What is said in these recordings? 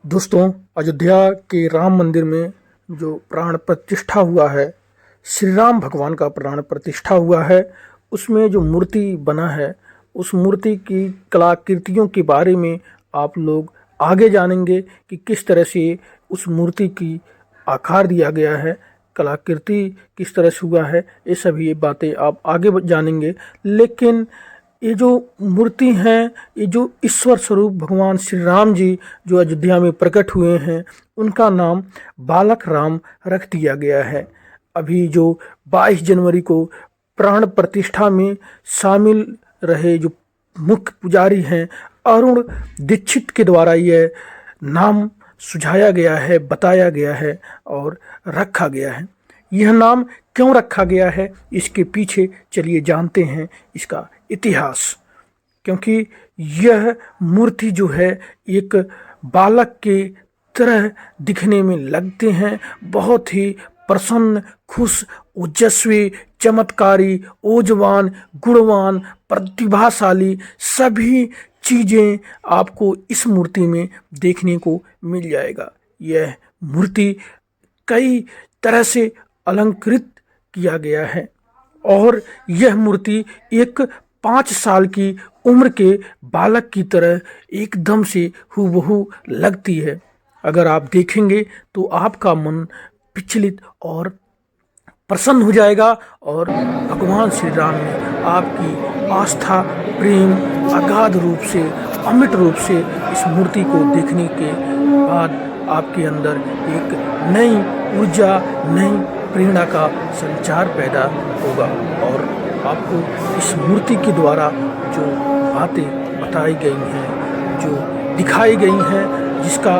दोस्तों, अयोध्या के राम मंदिर में जो प्राण प्रतिष्ठा हुआ है, श्री राम भगवान का प्राण प्रतिष्ठा हुआ है, उसमें जो मूर्ति बना है, उस मूर्ति की कलाकृतियों के बारे में आप लोग आगे जानेंगे कि किस तरह से उस मूर्ति की आकार दिया गया है, कलाकृति किस तरह से हुआ है। ये सभी बातें आप आगे जानेंगे। लेकिन ये जो मूर्ति हैं, ये जो ईश्वर स्वरूप भगवान श्री राम जी जो अयोध्या में प्रकट हुए हैं, उनका नाम बालक राम रख दिया गया है। अभी जो 22 जनवरी को प्राण प्रतिष्ठा में शामिल रहे जो मुख्य पुजारी हैं, अरुण दीक्षित के द्वारा यह नाम सुझाया गया है, बताया गया है और रखा गया है। यह नाम क्यों रखा गया है, इसके पीछे चलिए जानते हैं इसका इतिहास। क्योंकि यह मूर्ति जो है एक बालक के तरह दिखने में लगते हैं, बहुत ही प्रसन्न, खुश, ओजस्वी, चमत्कारी, ओजवान, गुणवान, प्रतिभाशाली सभी चीज़ें आपको इस मूर्ति में देखने को मिल जाएगा। यह मूर्ति कई तरह से अलंकृत किया गया है और यह मूर्ति एक 5 साल की उम्र के बालक की तरह एकदम से हूबहू लगती है। अगर आप देखेंगे तो आपका मन विचलित और प्रसन्न हो जाएगा और भगवान श्री राम में आपकी आस्था, प्रेम अगाध रूप से, अमिट रूप से इस मूर्ति को देखने के बाद आपके अंदर एक नई ऊर्जा, नई प्रेरणा का संचार पैदा होगा और आपको इस मूर्ति के द्वारा जो बातें बताई गई हैं, जो दिखाई गई हैं, जिसका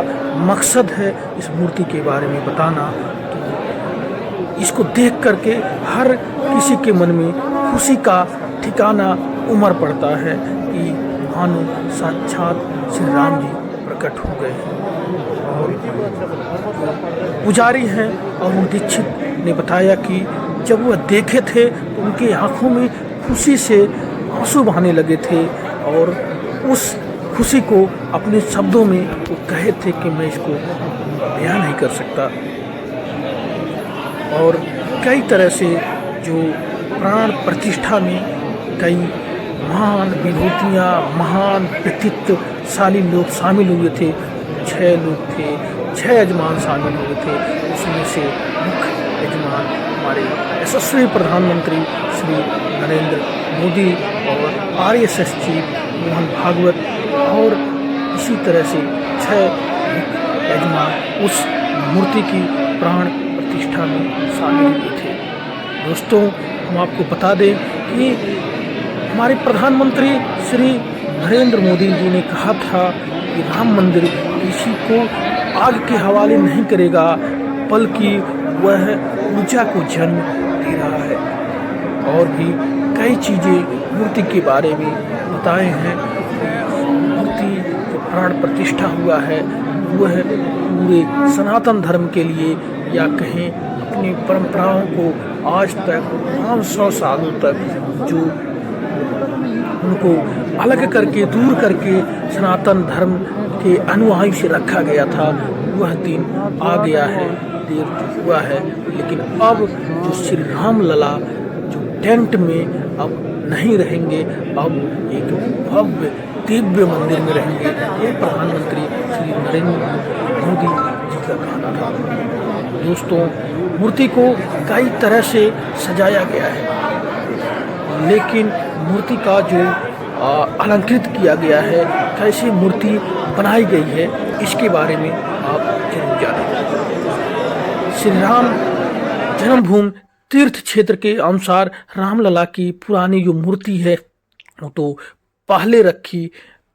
मकसद है इस मूर्ति के बारे में बताना, तो इसको देख करके हर किसी के मन में खुशी का ठिकाना उमड़ पड़ता है कि मानो साक्षात श्री राम जी प्रकट हो गए हैं। और पुजारी हैं और दीक्षित ने बताया कि जब वह देखे थे तो उनकी आंखों में खुशी से आंसू बहने लगे थे और उस खुशी को अपने शब्दों में वो कहे थे कि मैं इसको बयां नहीं कर सकता। और कई तरह से जो प्राण प्रतिष्ठा में कई महान विभूतियाँ, महान व्यक्तित्वशाली लोग शामिल हुए थे। 6 लोग थे, 6 यजमान शामिल हुए थे। उसमें से मुख्य यजमान हमारे यशस्वी प्रधानमंत्री श्री नरेंद्र मोदी और RSS चीफ मोहन भागवत और इसी तरह से 6 यजमान उस मूर्ति की प्राण प्रतिष्ठा में शामिल हुए थे। दोस्तों, हम आपको बता दें कि हमारे प्रधानमंत्री श्री नरेंद्र मोदी जी ने कहा था कि राम मंदिर किसी को आग के हवाले नहीं करेगा, बल्कि वह ऊर्जा को जन्म दे रहा है। और भी कई चीज़ें मूर्ति के बारे में बताए हैं कि मूर्ति जो प्राण प्रतिष्ठा हुआ है वह पूरे सनातन धर्म के लिए या कहें अपनी परंपराओं को आज तक 500 सालों तक जो उनको अलग करके, दूर करके सनातन धर्म के अनुयायी से रखा गया था, वह दिन आ गया है। देर जो हुआ है, लेकिन अब जो श्री राम लला जो टेंट में अब नहीं रहेंगे, अब एक भव्य दिव्य मंदिर में रहेंगे। ये प्रधानमंत्री श्री नरेंद्र मोदी जी का कहना था। दोस्तों, मूर्ति को कई तरह से सजाया गया है, लेकिन मूर्ति का जो अलंकृत किया गया है, कैसे मूर्ति बनाई गई है, इसके बारे में आप जरूर जानें। श्री राम जन्मभूमि तीर्थ क्षेत्र के अनुसार रामलला की पुरानी जो मूर्ति है वो तो पहले रखी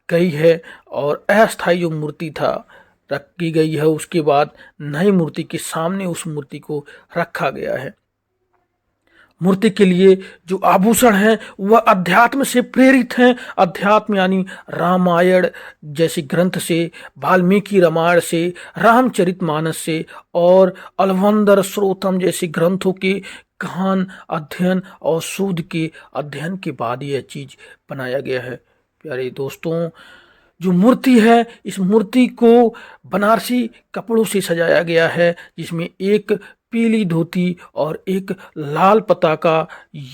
गई है और अस्थायी जो मूर्ति था रखी गई है। उसके बाद नई मूर्ति के सामने उस मूर्ति को रखा गया है। मूर्ति के लिए जो आभूषण हैं वह अध्यात्म से प्रेरित हैं। अध्यात्म यानी रामायण जैसे ग्रंथ से, वाल्मीकि रामायण से, रामचरितमानस से और अलवंदर श्रोतम जैसे ग्रंथों के गहन अध्ययन और शोध के अध्ययन के बाद यह चीज़ बनाया गया है। प्यारे दोस्तों, जो मूर्ति है, इस मूर्ति को बनारसी कपड़ों से सजाया गया है, जिसमें एक पीली धोती और एक लाल पताका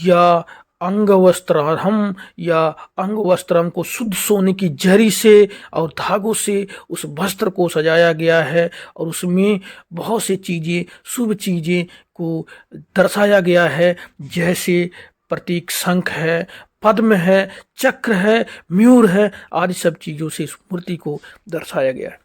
या अंगवस्त्रम या अंगवस्त्रम को शुद्ध सोने की जरी से और धागों से उस वस्त्र को सजाया गया है, और उसमें बहुत से चीज़ें, शुभ चीज़ें को दर्शाया गया है, जैसे प्रतीक शंख है, पद्म है, चक्र है, मयूर है, आदि सब चीज़ों से इस मूर्ति को दर्शाया गया है।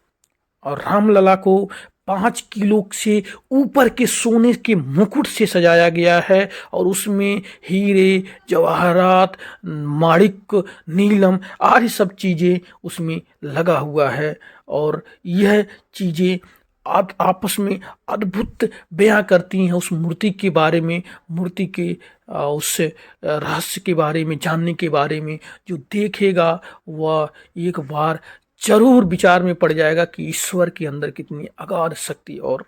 और रामलला को 5 किलो से ऊपर के सोने के मुकुट से सजाया गया है, और उसमें हीरे, जवाहरात, माणिक, नीलम आदि सब चीज़ें उसमें लगा हुआ है। और यह चीज़ें आपस में अद्भुत बयां करती हैं उस मूर्ति के बारे में, मूर्ति के उस रहस्य के बारे में, जानने के बारे में। जो देखेगा वह एक बार जरूर विचार में पड़ जाएगा कि ईश्वर के अंदर कितनी अगाध शक्ति और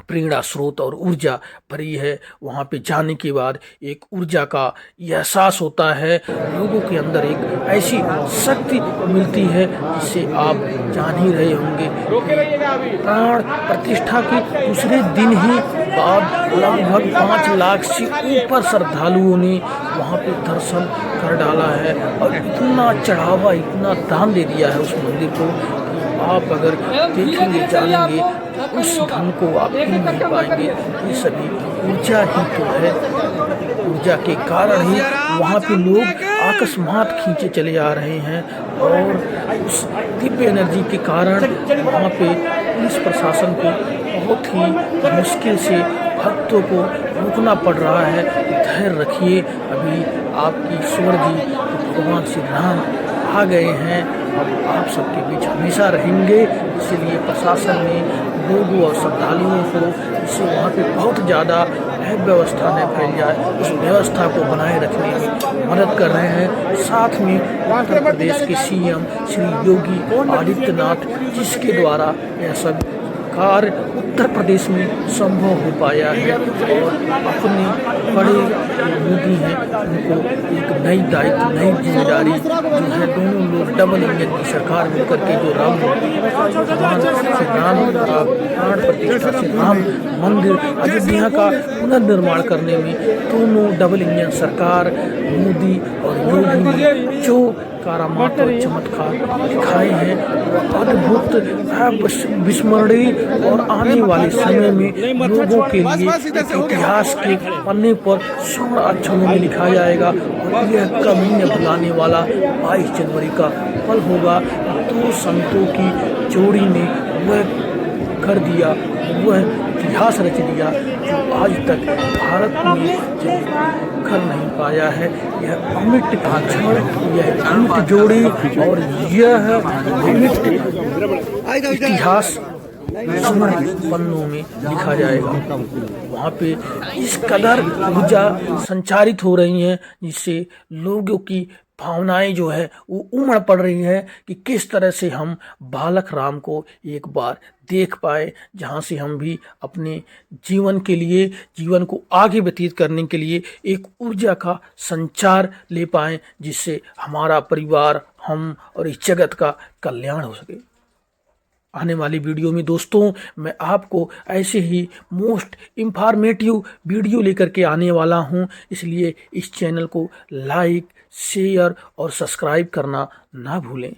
प्रेरणा स्रोत और ऊर्जा भरी है। वहाँ पे जाने के बाद एक ऊर्जा का एहसास होता है, लोगों के अंदर एक ऐसी शक्ति मिलती है जिसे आप जान ही रहे होंगे। प्राण प्रतिष्ठा के दूसरे दिन ही बाद लगभग 5 लाख से ऊपर श्रद्धालुओं ने वहाँ पे दर्शन कर डाला है, और इतना चढ़ावा, इतना दान दे दिया है उस मंदिर को कि आप अगर देखेंगे, जानेंगे, उस धन को आप ही नहीं पाएंगे। ये सभी ऊर्जा ही तो है, ऊर्जा के कारण ही वहाँ पे लोग अकस्मात खींचे चले आ रहे हैं, और उस दिव्य एनर्जी के कारण वहाँ पे पुलिस प्रशासन को बहुत ही मुश्किल से भक्तों को रोकना पड़ रहा है। धैर्य रखिए, अभी आपकी ईश्वर जी भगवान श्री राम आ गए हैं, अब आप सबके बीच हमेशा रहेंगे। इसीलिए प्रशासन ने लोगों और श्रद्धालुओं को, इससे वहाँ पे बहुत ज़्यादा व्यवस्था न फैल जाए, उस व्यवस्था को बनाए रखने में मदद कर रहे हैं। साथ में उत्तर प्रदेश के सीएम श्री योगी आदित्यनाथ, जिसके द्वारा यह सब कार्य उत्तर प्रदेश में संभव हो पाया है, और अपने बड़े मोदी हैं, उनको एक नई दायित्व, नई जिम्मेदारी जो है, दोनों लोग डबल इंजन की सरकार मिलकर के जो राम भगवान श्री राम प्राण प्रतिष्ठा से राम मंदिर अयोध्या का पुनर्निर्माण करने में दोनों डबल इंजन सरकार मोदी और योगी ने जो करामात और चमत्कार दिखाए हैं, अद्भुत, विस्मरणीय, और आने वाले समय में लोगों के लिए इतिहास के पन्ने पर स्वर्ण अक्षरों में लिखा जाएगा। और यह कभी न भुलाने वाला 22 जनवरी का पल होगा। 2 संतों की जोड़ी ने वह कर दिया, वह इतिहास रच दिया जो आज तक भारत में कर नहीं पाया है। यह अमिट क्षण, यह अमिट जोड़ी, और यह अमिट इतिहास स्वर्ण पन्नों में लिखा जाएगा। वहाँ पे इस कदर ऊर्जा संचारित हो रही हैं, जिससे लोगों की भावनाएं जो है वो उमड़ पड़ रही है कि किस तरह से हम बालक राम को एक बार देख पाए, जहाँ से हम भी अपने जीवन के लिए, जीवन को आगे व्यतीत करने के लिए एक ऊर्जा का संचार ले पाएँ, जिससे हमारा परिवार, हम और इस जगत का कल्याण हो सके। आने वाली वीडियो में दोस्तों मैं आपको ऐसे ही मोस्ट इंफॉर्मेटिव वीडियो लेकर के आने वाला हूं, इसलिए इस चैनल को लाइक, शेयर और सब्सक्राइब करना ना भूलें।